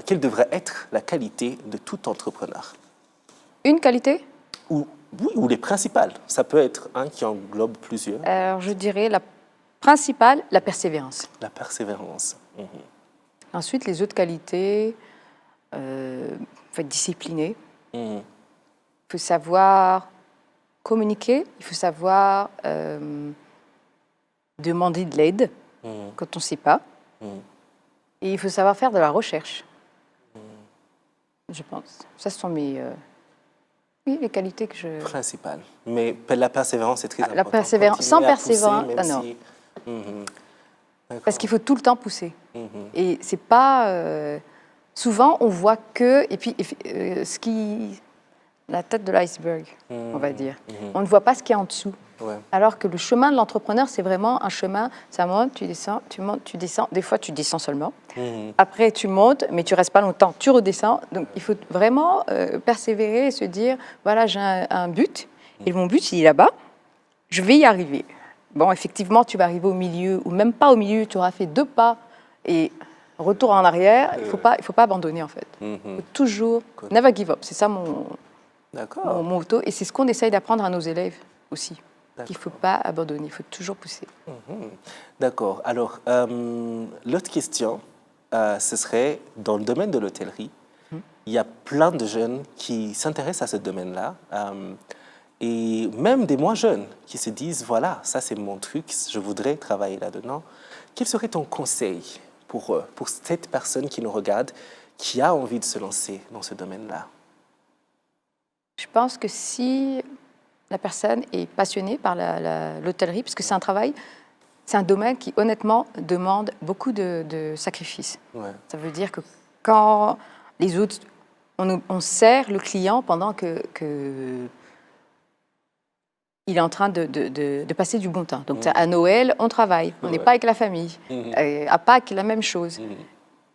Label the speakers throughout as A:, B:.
A: quelle devrait être la qualité de tout entrepreneur?
B: Une qualité?
A: Oui, ou les principales. Ça peut être un qui englobe plusieurs.
B: Alors, je dirais la principale, la persévérance.
A: La persévérance.
B: Ensuite, les autres qualités, il faut être discipliné. Il faut savoir communiquer. Il faut savoir demander de l'aide quand on ne sait pas. Et il faut savoir faire de la recherche. Je pense. Ça, ce sont mes... oui, les qualités que je...
A: Principales. Mais la persévérance, c'est très important.
B: La persévérance. Sans persévérance, non.
A: Si...
B: Parce qu'il faut tout le temps pousser. Et c'est pas... souvent, on voit que... Et puis, ce qui... La tête de l'iceberg, on va dire. On ne voit pas ce qu'il y a en dessous.
A: Ouais.
B: Alors que le chemin de l'entrepreneur, c'est vraiment un chemin, ça monte, tu descends, tu montes, tu descends. Des fois, tu descends seulement. Après, tu montes, mais tu restes pas longtemps, tu redescends. Donc, il faut vraiment persévérer et se dire, voilà, j'ai un but, et mon but, il est là-bas, je vais y arriver. Bon, effectivement, tu vas arriver au milieu, ou même pas au milieu, tu auras fait 2 pas, et retour en arrière, il faut pas abandonner, en fait. Il faut toujours, never give up, c'est ça mon motto, et c'est ce qu'on essaye d'apprendre à nos élèves aussi. Il ne faut pas abandonner, il faut toujours pousser.
A: D'accord. Alors, l'autre question, ce serait, dans le domaine de l'hôtellerie, il y a plein de jeunes qui s'intéressent à ce domaine-là, et même des moins jeunes qui se disent, voilà, ça c'est mon truc, je voudrais travailler là-dedans. Quel serait ton conseil pour eux, pour cette personne qui nous regarde, qui a envie de se lancer dans ce domaine-là?
B: Je pense que si la personne est passionnée par l'hôtellerie, parce que c'est un travail, c'est un domaine qui, honnêtement, demande beaucoup de sacrifices. Ouais. Ça veut dire que quand les autres... On sert le client pendant que il est en train de passer du bon temps. Donc, à Noël, on travaille. On n'est pas avec la famille. À Pâques, la même chose.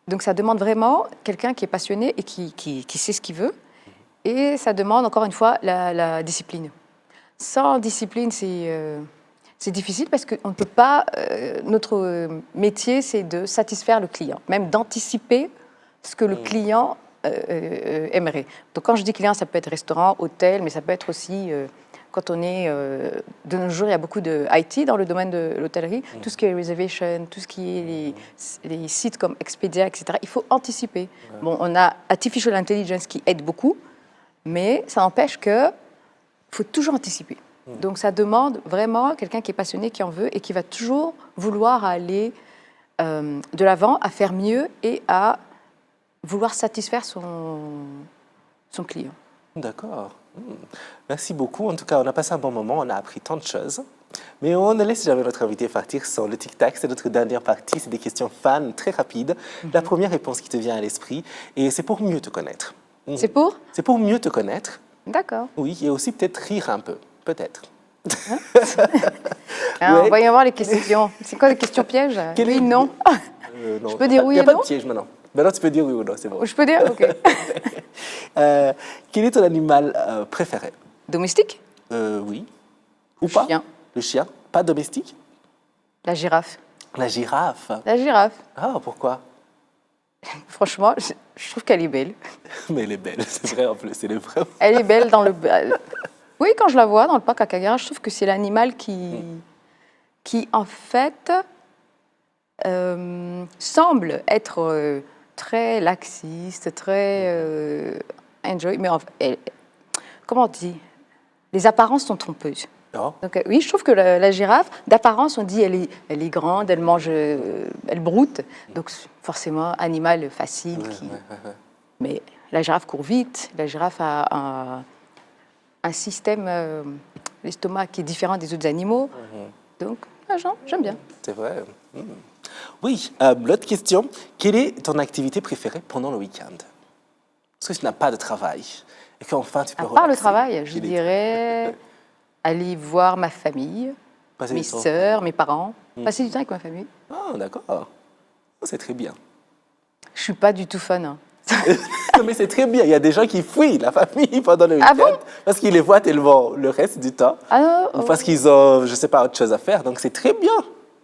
B: Donc, ça demande vraiment quelqu'un qui est passionné et qui sait ce qu'il veut. Et ça demande, encore une fois, la discipline. Sans discipline, c'est difficile parce qu'on ne peut pas... notre métier, c'est de satisfaire le client, même d'anticiper ce que le client aimerait. Donc, quand je dis client, ça peut être restaurant, hôtel, mais ça peut être aussi... quand on est... de nos jours, il y a beaucoup de IT dans le domaine de l'hôtellerie. Tout ce qui est reservation, tout ce qui est les sites comme Expedia, etc. Il faut anticiper. Bon, on a Artificial Intelligence qui aide beaucoup, mais ça n'empêche qu'il faut toujours anticiper. Donc, ça demande vraiment quelqu'un qui est passionné, qui en veut et qui va toujours vouloir aller de l'avant, à faire mieux et à vouloir satisfaire son client.
A: D'accord. Merci beaucoup. En tout cas, on a passé un bon moment, on a appris tant de choses. Mais on ne laisse jamais notre invité partir sans le tic-tac. C'est notre dernière partie, c'est des questions fans très rapides. La première réponse qui te vient à l'esprit, et c'est pour mieux te connaître.
B: C'est pour?
A: C'est pour mieux te connaître.
B: D'accord.
A: Oui, et aussi peut-être rire un peu, peut-être.
B: Alors, voyons voir les questions. C'est quoi les questions pièges? Oui, non.
A: Non.
B: Je peux dire oui
A: et non? Il n'y a pas
B: non?
A: de piège maintenant. Maintenant, tu peux dire oui ou non, c'est bon.
B: Je peux dire? OK.
A: Quel est ton animal préféré?
B: Domestique?
A: Oui. Ou
B: Le
A: pas?
B: chien.
A: Le chien? Pas domestique?
B: La girafe.
A: La girafe?
B: La girafe.
A: Ah, pourquoi?
B: Franchement, je trouve qu'elle est belle.
A: Mais elle est belle, c'est vrai en plus, elle est vraiment...
B: Elle est belle dans le... Oui, quand je la vois dans le parc Akagera, je trouve que c'est l'animal qui en fait, semble être très laxiste, très enjoy, mais comment on dit? Les apparences sont trompeuses.
A: Oh.
B: Donc, oui, je trouve que la girafe, d'apparence, on dit elle est grande, elle mange, elle broute. Donc, forcément, animal facile. Ouais. Mais la girafe court vite. La girafe a un système, l'estomac qui est différent des autres animaux. Donc, j'aime bien.
A: C'est vrai. Oui, l'autre question. Quelle est ton activité préférée pendant le week-end? Parce que tu n'as pas de travail. Et qu'enfin, tu peux relaxer.
B: À part le travail, je dirais... aller voir ma famille, mes sœurs, mes parents, passer du temps avec ma famille.
A: Ah, d'accord. C'est très bien.
B: Je ne suis pas du tout fan. Hein.
A: Non, mais c'est très bien. Il y a des gens qui fuient la famille pendant le week-end parce qu'ils les voient tellement le reste du temps. Ou parce qu'ils ont, je ne sais pas, autre chose à faire. Donc, c'est très bien.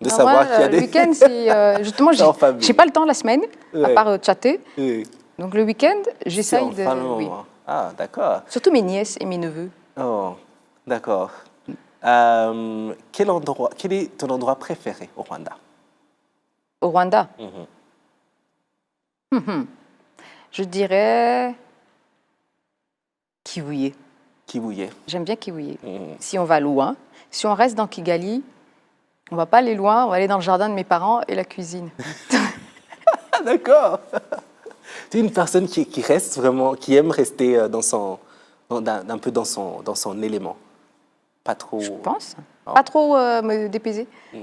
A: de
B: Non,
A: savoir
B: moi,
A: qu'il y a
B: le
A: des...
B: week-end, c'est justement,
A: En famille.
B: j'ai pas le temps la semaine, à
A: Ouais.
B: part chatter.
A: Oui.
B: Donc le week-end,
A: C'est
B: j'essaye de.
A: enfin le
B: Oui.
A: moment. Ah, d'accord.
B: Surtout mes nièces et mes neveux.
A: Oh, d'accord. Quel est ton endroit préféré au Rwanda?
B: Au Rwanda,
A: Mhm.
B: je dirais Kiwuye.
A: Kibuye.
B: J'aime bien Kiwuye.
A: Mhm.
B: Si on va loin, si on reste dans Kigali, on va pas aller loin, on va aller dans le jardin de mes parents et la cuisine.
A: Ah, d'accord. Tu es une personne qui reste vraiment, qui aime rester un peu dans son élément. Pas trop.
B: Je pense.
A: Oh.
B: Pas trop me dépayser.
A: Mm.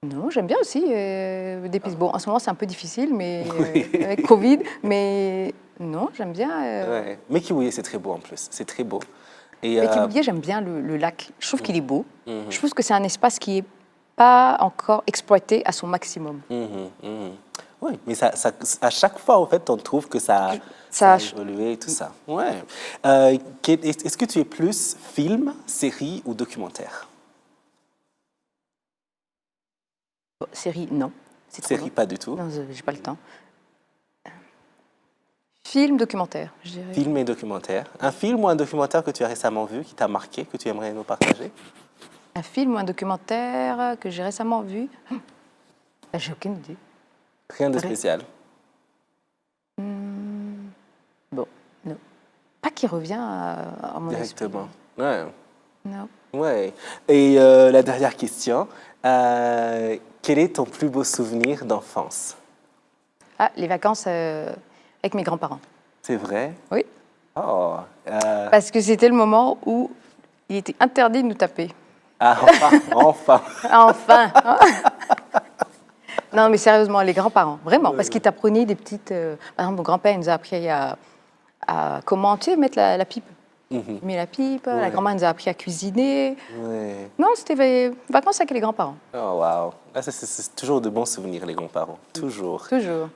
B: Non, j'aime bien aussi me dépayser. Bon, en ce moment, c'est un peu difficile, mais
A: Oui.
B: avec Covid. Mais non, j'aime bien.
A: Ouais. Mais Kibuye, c'est très beau en plus. C'est très beau. Et,
B: Mais Kibuye, j'aime bien le lac. Je trouve qu'il est beau.
A: Mhm.
B: Je trouve que c'est un espace qui n'est pas encore exploité à son maximum.
A: Oui, mais à chaque fois, en fait, on trouve que ça
B: Ça
A: a
B: a-
A: évolué et tout ça. Ouais. Est-ce que tu es plus film, série ou documentaire?
B: Bon, série, non. C'est trop
A: Série,
B: long.
A: pas du tout.
B: Non, j'ai pas le temps. Film, documentaire, je dirais.
A: Film et documentaire. Un film ou un documentaire que tu as récemment vu, qui t'a marqué, que tu aimerais nous partager?
B: Un film ou un documentaire que j'ai récemment vu. J'ai aucune idée.
A: Rien de
B: Ouais.
A: spécial.
B: Bon, non. Pas qui revient à mon esprit.
A: Directement. Ouais.
B: Non.
A: Ouais. Et la dernière question. Quel est ton plus beau souvenir d'enfance?
B: Ah, les vacances avec mes grands-parents.
A: C'est vrai?
B: Oui.
A: Oh.
B: Parce que c'était le moment où il était interdit de nous taper.
A: Ah, enfin, enfin.
B: Enfin hein. Non, mais sérieusement, les grands-parents, vraiment, parce qu'ils t'apprenaient des petites... Par exemple, mon grand-père il nous a appris à comment, tu sais, mettre la pipe.
A: Mhm.
B: Il met la pipe,
A: Ouais.
B: la grand-mère nous a appris à cuisiner.
A: Ouais.
B: Non, c'était vacances avec les grands-parents,
A: Oh, wow. Ah, c'est toujours de bons souvenirs, les grands-parents. Toujours.
B: toujours.